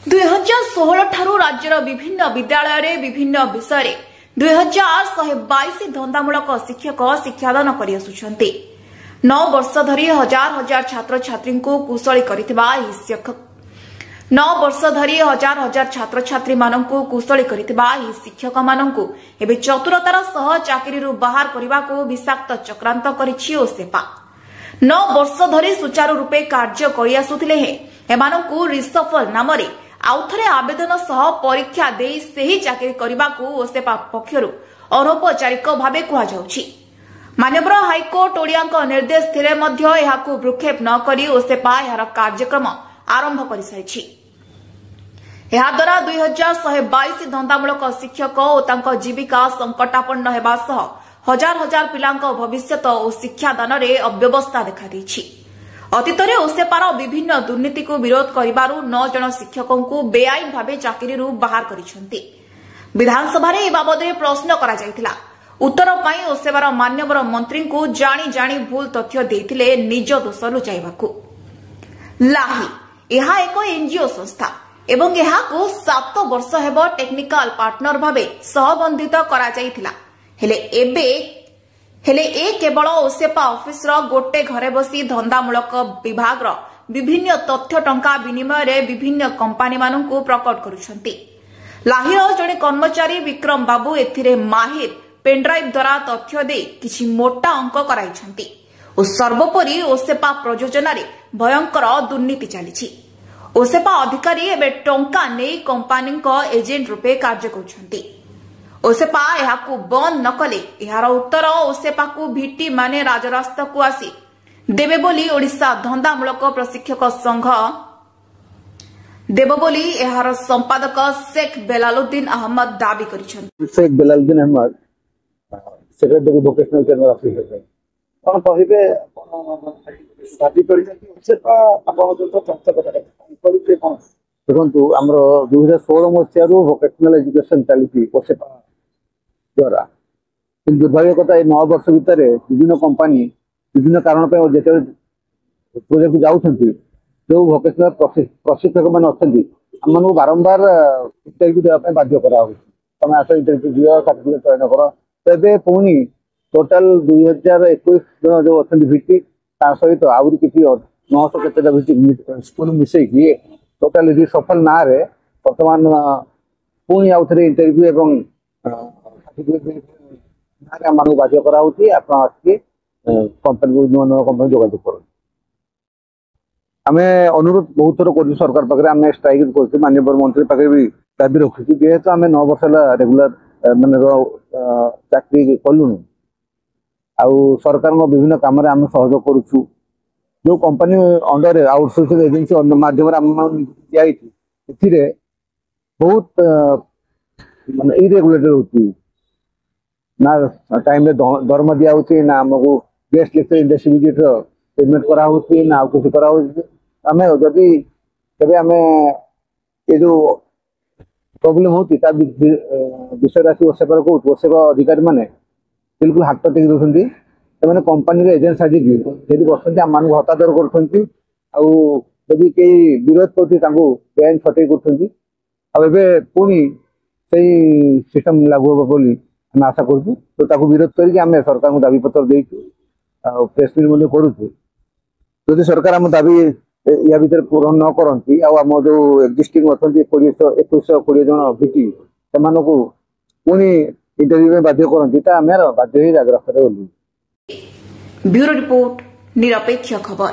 2016 ठारू राज्यर विभिन्न विद्यालय विभिन्न विषय 2122 धंदामूलक शिक्षक शिक्षादान कर 9 वर्ष धरी हजार हजार छात्र छात्री को कुशली करथिबा शिक्षक 9 वर्ष धरी हजार हजार छात्र छात्री माननकु कुशली करथिबा शिक्षक माननकु एबे चतुरतार सह चाकरी बाहर करने को विषाक्त चक्रांत करिछि ओसेपा 9 वर्ष धरी सुचारू रूपे कार्य करि आसुथिले एमानकु रिसफल नाम रे आउथरे आवेदन सह परीक्षा दे सही चाकरी करने को ओसेपा पक्षरु अनौपचारिक भावे कहा जाउछि। माननीय हाईकोर्ट ओडिया निर्देश थिले मध्य एहाकु भ्रुक्षेप न करी ओसेपा एहार कार्यक्रम आरंभ कर सारिछि। एहा द्वारा 2122 धंदामूलक शिक्षक और तांको जीविका संकटापन्न हेबा सह हजार हजार पिलांको भविष्यत और शिक्षादान रे अव्यवस्था देखा दैछि। अतीत में ओसेपार विभिन्न दुर्नीति को विरोध करिबारु 9 जन शिक्षकों को बेआईन भावे चाकरी बाहर करिसेंति। विधानसभा रे ए बाबद प्रश्न करा जायतिला। उत्तर पाई ओसेपार माननीय मंत्री को जानी जानी भूल तथ्य देथिले निज दोष लुचाइबाकू। लाही एहा एक एनजीओ संस्था एवं एहाकू 7 वर्ष हेबो टेक्निकल पार्टनर भावे सहबंधित करा जायतिला। हेले ए केवल ओसेपा ऑफिस रो गोटे घरे बसी धंदामूलक विभाग रो विभिन्न तथ्य टंका विनिमय रे विभिन्न कंपनी माननकु प्रकट करूछंती। लाहिर जड़े कर्मचारी विक्रम बाबू एथिरे माहिर पेनड्राइव द्वारा तथ्य दे किछि मोटा अंक कराइछंती और सर्वोपरि ओसेपा प्रयोजना रे भयंकर दुर्नीति चलीछि। ओसेपा अधिकारी एबे टंका नै कंपनी को एजेंट रूपे कार्य करूछंती। ओसेपा एहाकू बंद न कले एहार उत्तर ओसेपा को भिटी माने राजरास्ता को आसी देबे बोली ओडिशा धंदामूलक प्रशिक्षक संघ देव बोली एहार संपादक शेख बेलालुद्दीन अहमद दाबी करिसंती। Sheikh Belaluddin Ahmed secretary vocational training officer कोन कहिबे दाबी करिसंती। ओसेपा आपण जो तथ्य कथा करिते कोन देखंतु हमरो 2016 मसिया रो वोकेशनल एजुकेशन चलीती ओसेपा द्वारा दुर्भाग्य कथा 9 वर्ष भितर विभिन्न कंपनी विभिन्न कारण प्रोजेक्ट जाऊँगी जो वोकेशनल प्रशिक्षक मैंने अच्छा आम बारंबार इंटरव्यू देवाई बाध्य कराऊँ तुम आस इंटरव्यू दियो सर्टिफिकेट चयन कर। तो ये पुणी टोटाल 2021 जन जो अच्छा भिटी सहित आहरी किसी 900 केतटा भिटी स्कूल मिसेकी टोटाल रिसफल ना बर्तमान पुणी आउ थे इंटरव्यू एवं बाध्य कराऊँगी आपकी कंपनी नुआ कंपनी जोगाजोग कर। आम अनुरोध बहुत थर कर सरकार पाखे आम स्ट्राइक कर माननीय मंत्री पाखे भी दाबी रखुची जेहेतु आम 9 वर्ष रेगुलर मान चाकरी कलुनु आउ सरकार विभिन्न काम आम सहयोग करुचु जो कंपनी अंडर आउटसोर्सिंग एजेंसी माध्यम दिखाई बहुत मान इरेगुलेटर होती ना टाइम दरमा दिया ना आमको guest lecture industry visit payment करा ना आउ किसी करा आम जदि केबे आम ये जो प्रॉब्लम होती विषय आसी ओसेपा कौन ओसेपा अधिकारी मैंने बिल्कुल हाथ टेक दौरान से कंपनी एजेंट साजिकी बस आम मान हतादर करी कई विरोध कर छटई कर पुणी से सिस्टम लागू हम बोली आम आशा करूँ। तो विरोध करके सरकार को दाबी पत्र देचु प्रेस मीट करुचु जदि सरकार आम दाबी या भीतर पूरण न करती आम जो एक्जिस्टिंग अच्छा 2120 जन भिटी से पुणी इंटरव्यू में बाध्य करती आम बाध्य ही राजरास्ता ओह्लू। ब्यूरो रिपोर्ट निरपेक्ष खबर।